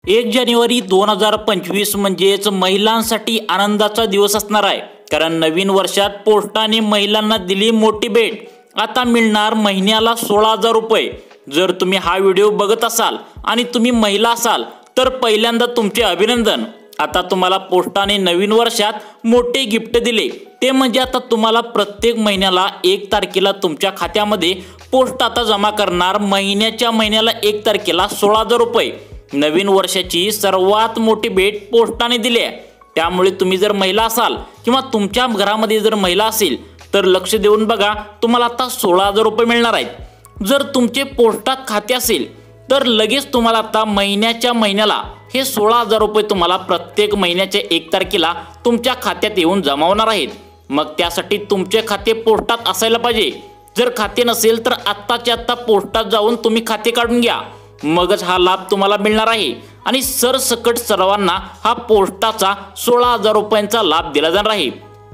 1 जानेवारी 2025 म्हणजेच महिलांसाठी आनंदाचा दिवस असणार आहे। कारण नवीन वर्षात पोस्टाने महिलांना दिली मोठी भेट। आता मिळणार महिन्याला 16,000 रुपये। जर तुम्ही हा व्हिडिओ बघत असाल आणि तुम्ही महिला असाल तर पहिल्यांदा तुमचे अभिनंदन। आता तुम्हाला पोस्टाने नवीन वर्षात मोठे गिफ्ट दिले, ते म्हणजे आता तुम्हाला प्रत्येक महिन्याला 1 तारखेला तुमच्या खात्यामध्ये पोस्ट आता जमा करणार। महिन्याला 1 तारखेला 16,000 रुपये। नवीन वर्षाची सर्वात मोठी भेट पोस्टाने दिली आहे। त्यामुळे तुम्ही जर महिला असाल किंवा तुमच्या घरामध्ये जर महिला असेल तर लक्ष देऊन बघा, तुम्हाला आता 16,000 रुपये मिळणार आहेत। जर तुमचे पोस्टात खाते असेल तर लगेच तुम्हाला आता महिन्याला हे 16,000 रुपये तुम्हाला प्रत्येक महिन्याच्या 1 तारखेला तुमच्या खात्यात येऊन जमा होणार आहेत। मग त्यासाठी तुमचे खाते पोस्टात असायला पाहिजे। जर खाते नसेल तर आत्ताच्या आत्ता पोस्टात जाऊन तुम्ही खाते काढून घ्या, मगच हा लाभ तुम्हाला मिळणार आहे। आणि सरसकट सर्वांना हा पोस्टाचा 16,000 रुपयांचा लाभ दिला जाणार आहे।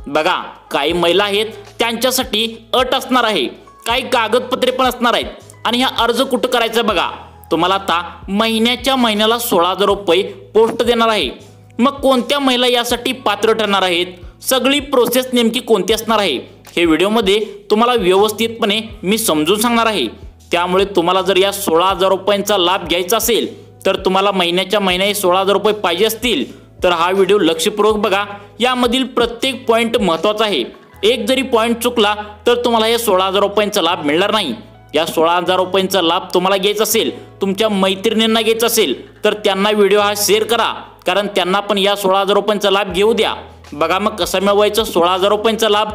बघा, काही महिला आहेत त्यांच्यासाठी अट असणार आहे, काही कागदपत्रे पण असणार आहेत। आणि हा अर्ज कुठं करायचा बघा, तुम्हाला आता महिन्याला 16,000 रुपये पोस्ट देणार आहे। मग कोणत्या महिला यासाठी पात्र ठरणार आहेत, सगळी प्रोसेस नेमकी कोणती असणार आहे, हे व्हिडिओमध्ये तुम्हाला व्यवस्थितपणे मी समजून सांगणार आहे। त्यामुळे तुम्हाला जर या 16,000 रुपयांचा लाभ घ्यायचा असेल तर तुम्हाला महिन्याला 16,000 रुपये पाहिजे असतील तर हा व्हिडिओ लक्षपूर्वक बघा। यामधील प्रत्येक पॉईंट महत्त्वाचा आहे। एक जरी पॉईंट चुकला तर तुम्हाला या 16,000 रुपयांचा लाभ मिळणार नाही। या 16,000 रुपयांचा लाभ तुम्हाला घ्यायचा असेल, तुमच्या मैत्रिणींना घ्यायचा असेल तर त्यांना व्हिडिओ हा शेअर करा, कारण त्यांना पण या 16,000 रुपयांचा लाभ घेऊ द्या। बघा, मग कसा मिळवायचा 16,000 रुपयांचा लाभ।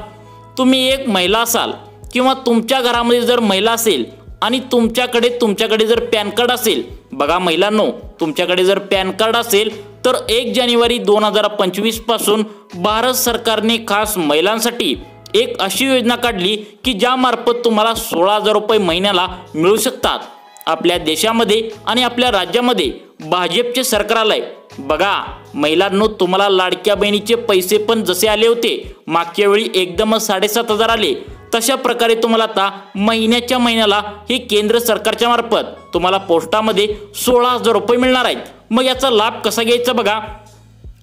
तुम्ही एक महिला असाल किंवा तुमच्या घरामध्ये जर महिला असेल आणि तुमच्याकडे जर पॅन कार्ड असेल, बघा महिलांनो, तुमच्याकडे जर पॅन कार्ड असेल तर 1 जानेवारी 2025 पासून भारत सरकारने खास महिलांसाठी एक अशी योजना काढली की ज्यामार्फत तुम्हाला 16,000 रुपये महिन्याला मिळू शकतात। आपल्या देशामध्ये आणि आपल्या राज्यामध्ये भाजपचे सरकार आलंय। बघा महिलांनो, तुम्हाला लाडक्या बहिणीचे पैसे पण जसे आले होते मागच्या वेळी एकदमच 7,500 आले, तशा प्रकारे तुम्हाला आता महिन्याला हे केंद्र सरकारच्या मार्फत तुम्हाला पोस्टामध्ये 16,000 रुपये मिळणार आहेत। मग याचा लाभ कसा घ्यायचा बघा,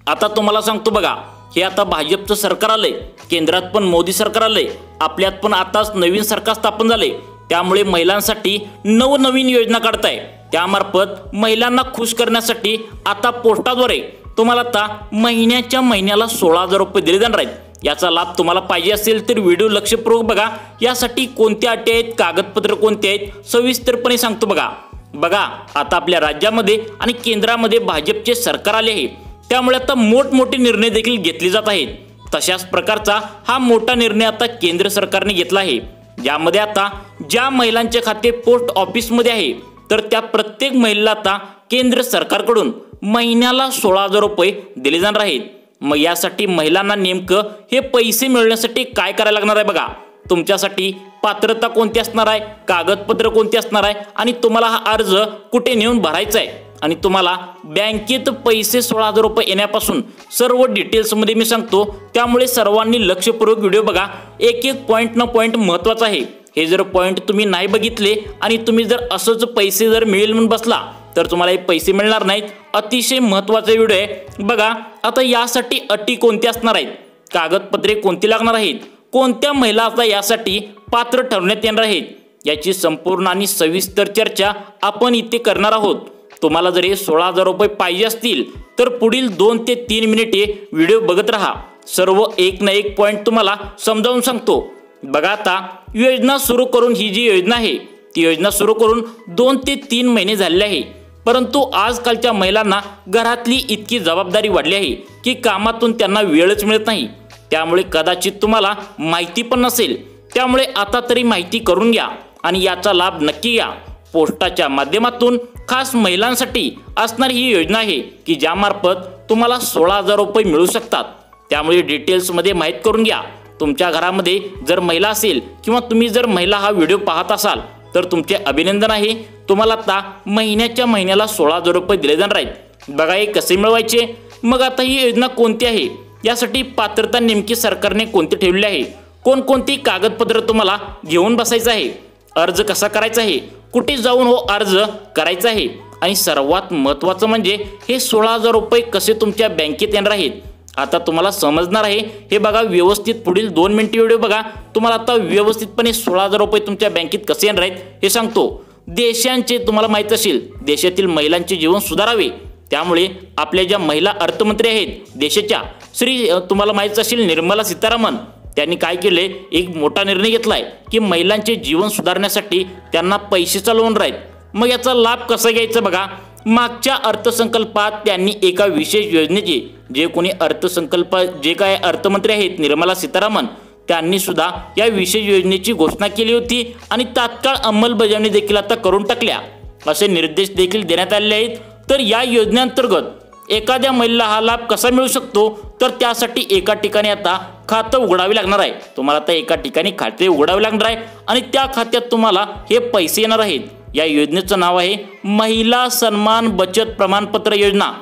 आता तुम्हाला सांगतो। बघा, हे आता भाजपचं सरकार आलंय, केंद्रात पण मोदी सरकार आलंय, आपल्यात पण आताच नवीन सरकार स्थापन झाले। त्यामुळे महिलांसाठी नवनवीन योजना काढताय। त्यामार्फत महिलांना खुश करण्यासाठी आता पोस्टाद्वारे तुम्हाला आता महिन्याला 16,000 रुपये दिले जाणार आहेत। याचा लाभ तुम्हाला पाहिजे असेल तर व्हिडिओ लक्षपूर्वक बघा। यासाठी कोणत्या अटी आहेत, कागदपत्र कोणते आहेत, सविस्तरपणे सांगतो। बघा, आता आपल्या राज्यामध्ये आणि केंद्रामध्ये भाजपचे सरकार आले आहे, त्यामुळे आता मोठमोठे निर्णय देखील घेतले जात आहेत। तशाच प्रकारचा हा मोठा निर्णय आता केंद्र सरकारने घेतला आहे, ज्यामध्ये आता ज्या महिलांचे खाते पोस्ट ऑफिसमध्ये आहे तर त्या प्रत्येक महिलेला आता केंद्र सरकारकडून महिन्याला 16,000 रुपये दिले जाणार आहेत। मग यासाठी महिलांना नेमकं हे पैसे मिळण्यासाठी काय करायला लागणार आहे बघा, तुमच्यासाठी पात्रता कोणती असणार आहे, कागदपत्र कोणती असणार आहे, आणि तुम्हाला हा अर्ज कुठे नेऊन भरायचा आहे, आणि तुम्हाला बँकेत पैसे 16,000 रुपये येण्यापासून सर्व डिटेल्समध्ये मी सांगतो। त्यामुळे सर्वांनी लक्षपूर्वक व्हिडिओ बघा, एक पॉईंट महत्त्वाचा आहे। हे जर पॉईंट तुम्ही नाही बघितले आणि तुम्ही जर असंच पैसे जर मिळेल म्हणून बसला तर तुम्हाला हे पैसे मिळणार नाहीत। अतिशय महत्त्वाचा व्हिडिओ आहे बघा। आता यासाठी अटी कोणत्या असणार आहेत, कागदपत्रे कोणती लागणार आहेत, कोणत्या महिला आता यासाठी पात्र ठरवण्यात येणार आहेत, याची संपूर्ण आणि सविस्तर चर्चा आपण इथे करणार आहोत। तुम्हाला जर हे 16,000 रुपये पाहिजे असतील तर पुढील 2 ते 3 मिनिटे व्हिडिओ बघत राहा। सर्व एक ना एक पॉईंट तुम्हाला समजावून सांगतो। बघा, आता योजना सुरू करून ही जी योजना आहे ती योजना सुरू करून 2 ते 3 महिने झालेले आहे, परंतु आजकालच्या महिलांना घरातली इतकी जबाबदारी वाढली आहे की कामातून त्यांना वेळच मिळत नाही। त्यामुळे कदाचित तुम्हाला माहिती पण नसेल, त्यामुळे आता तरी माहिती करून घ्या आणि याचा लाभ नक्की घ्या। पोस्टाच्या माध्यमातून खास महिलांसाठी असणारी ही योजना आहे की ज्यामार्फत तुम्हाला 16,000 रुपये मिळू शकतात। त्यामुळे डिटेल्समध्ये माहीत करून घ्या। तुमच्या घरामध्ये जर महिला असेल किंवा तुम्ही जर महिला हा व्हिडिओ पाहत असाल तर तुमचे अभिनंदन आहे। तुम्हाला आता महिन्याला 16,000 रुपये दिले जाणार आहेत। बघा, हे कसे मिळवायचे। मग आता ही योजना कोणती आहे, यासाठी पात्रता नेमकी सरकारने कोणती ठेवली आहे, कोणकोणती कागदपत्र तुम्हाला घेऊन बसायचं आहे, अर्ज कसा करायचा आहे, कुठे जाऊन हो अर्ज करायचा आहे आणि सर्वात महत्त्वाचं म्हणजे हे 16,000 रुपये कसे तुमच्या बँकेत येणार आहेत आता तुम्हाला समजणार आहे। हे बघा व्यवस्थित पुढील 2 मिनिट व्हिडिओ बघा, तुम्हाला आता व्यवस्थितपणे 16,000 रुपये तुमच्या बँकेत कसे येणार आहेत हे सांगतो। देशांचे तुम्हाला माहित असेल देशातील महिलांचे जीवन सुधारावे, त्यामुळे आपल्या ज्या महिला अर्थमंत्री आहेत देशाच्या तुम्हाला माहित असेल निर्मला सीतारामन, त्यांनी काय केले एक मोठा निर्णय घेतलाय की महिलांचे जीवन सुधारण्यासाठी त्यांना पैशाचा लोन राहील। मग याचा लाभ कसा घ्यायचा बघा, मागच्या अर्थसंकल्पात त्यांनी एका विशेष योजनेची जे काय अर्थमंत्री आहेत निर्मला सीतारामन त्यांनी सुद्धा या विशेष योजनेची घोषणा केली होती आणि तात्काळ अंमलबजावणी देखील आता करून टाकल्या असे निर्देश देखील देण्यात आले आहेत। तर या योजनेअंतर्गत एखाद्या महिलेला हा लाभ कसा मिळू शकतो, तर त्यासाठी एका ठिकाणी आता खातं उघडावे लागणार आहे। तुम्हाला आता एका ठिकाणी खाते उघडावे लागणार आहे आणि त्या खात्यात तुम्हाला हे पैसे येणार आहेत। या योजनेचं नाव आहे महिला सन्मान बचत प्रमाणपत्र योजना।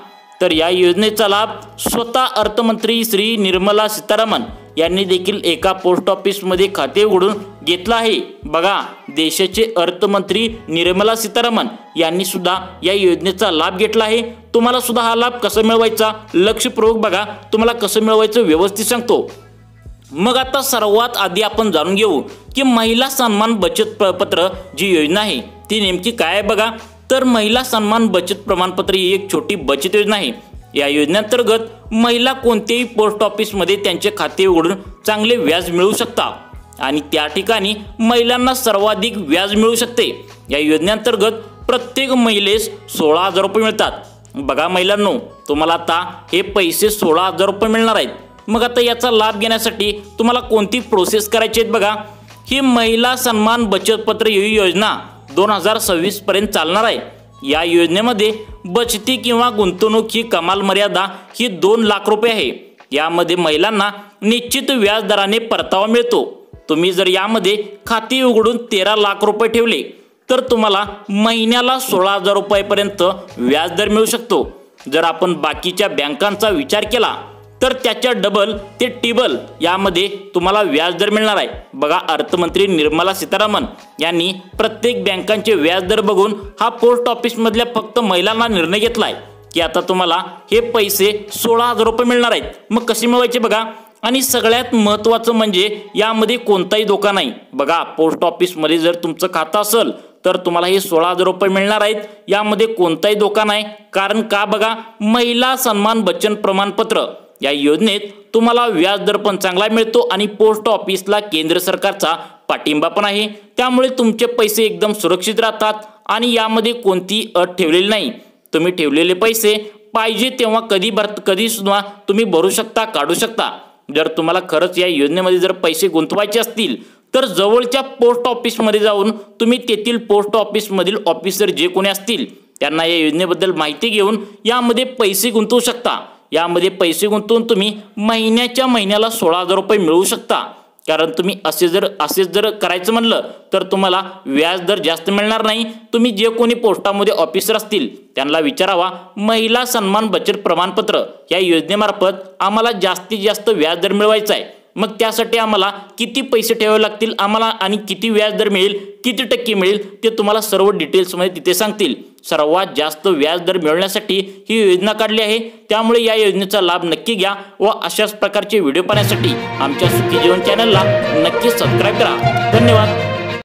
तर या योजनेचा लाभ स्वतः अर्थमंत्री श्री निर्मला सीतारामन यांनी देखील एका पोस्ट ऑफिसमध्ये खाते उघडून घेतलं आहे। बघा देशाचे अर्थमंत्री निर्मला सीतारामन यांनी सुद्धा या योजनेचा लाभ घेतला आहे। तुम्हाला सुद्धा हा लाभ कसा मिळवायचा लक्षपूर्वक बघा, तुम्हाला कसं मिळवायचं व्यवस्थित सांगतो। मग आता सर्वात आधी आपण जाणून घेऊ की महिला सन्मान बचत पत्र जी योजना आहे ती नेमकी काय आहे बघा। तर महिला सन्मान बचत प्रमाणपत्र ही एक छोटी बचत योजना आहे। या योजनेअंतर्गत महिला कोणत्याही पोस्ट ऑफिसमध्ये त्यांचे खाते उघडून चांगले व्याज मिळवू शकतात आणि त्या ठिकाणी महिलांना सर्वाधिक व्याज मिळू शकते। या योजनेअंतर्गत प्रत्येक महिलेस 16,000 रुपये मिळतात। बघा महिलांनो, तुम्हाला आता हे पैसे 16,000 रुपये मिळणार आहेत। मग आता याचा लाभ घेण्यासाठी तुम्हाला कोणती प्रोसेस करायची आहे बघा। ही महिला सन्मान बचत पत्र ही योजना 2026 पर्यंत चालणार आहे। या योजनेमध्ये बचती किंवा गुंतवणूक ही कमाल मर्यादा ही 2 लाख रुपये आहे। यामध्ये महिलांना निश्चित व्याज दराने परतावा मिळतो। तुम्ही जर यामध्ये खाते उघडून 13 लाख रुपये ठेवले तर तुम्हाला महिन्याला 16,000 रुपयापर्यंत व्याजदर मिळू शकतो। जर आपण बाकीच्या बँकांचा विचार केला तर त्याच्या डबल ते टिबल यामध्ये तुम्हाला व्याजदर मिळणार आहे। बघा अर्थमंत्री निर्मला सीतारामन यांनी प्रत्येक बँकांचे व्याजदर बघून हा पोस्ट ऑफिस मधल्या फक्त महिलांना निर्णय घेतलाय की आता तुम्हाला हे पैसे 16,000 रुपये मिळणार आहेत। मग कसे मिळवायचे बघा, आणि सगळ्यात महत्त्वाचं म्हणजे यामध्ये कोणताही धोका नाही। बघा पोस्ट ऑफिसमध्ये जर तुमचं खातं असेल तर तुम्हाला हे 16,000 रुपये मिळणार आहेत। यामध्ये कोणताही धोका नाही, कारण का बघा महिला सन्मान बचत प्रमाणपत्र या योजनेत तुम्हाला व्याजदर पण चांगला मिळतो आणि पोस्ट ऑफिसला केंद्र सरकारचा पाठिंबा पण आहे। त्यामुळे तुमचे पैसे एकदम सुरक्षित राहतात आणि यामध्ये कोणती अट ठेवलेली नाही। तुम्ही ठेवलेले पैसे पाहिजे तेव्हा कधी सुद्धा तुम्ही भरू शकता, काढू शकता। जर तुम्हाला खरंच या योजनेमध्ये जर पैसे गुंतवायचे असतील तर जवळच्या पोस्ट ऑफिसमध्ये जाऊन तुम्ही तेथील पोस्ट ऑफिसमधील ऑफिसर जे कोणी असतील त्यांना या योजनेबद्दल माहिती घेऊन यामध्ये पैसे गुंतवू शकता। यामध्ये पैसे गुंतवून तुम्ही महिन्याला 16,000 रुपये मिळवू शकता। कारण तुम्ही असे जर करायचं म्हणलं तर तुम्हाला व्याजदर जास्त मिळणार नाही। तुम्ही जे कोणी पोस्टामध्ये ऑफिसर असतील त्यांना विचारावा, महिला सन्मान बचत प्रमाणपत्र या योजनेमार्फत आम्हाला जास्तीत जास्त व्याजदर मिळवायचा आहे, मग त्यासाठी आम्हाला किती पैसे ठेवावे लागतील आम्हाला आणि किती व्याजदर मिळेल, किती टक्के मिळेल ते तुम्हाला सर्व डिटेल्समध्ये तिथे सांगतील। सर्वात जास्त व्याजदर मिळवण्यासाठी ही योजना काढली आहे। त्यामुळे या योजनेचा लाभ नक्की घ्या व अशाच प्रकारचे व्हिडिओ पाहण्यासाठी आमच्या सुखी जीवन चॅनलला नक्की सबस्क्राइब करा। धन्यवाद।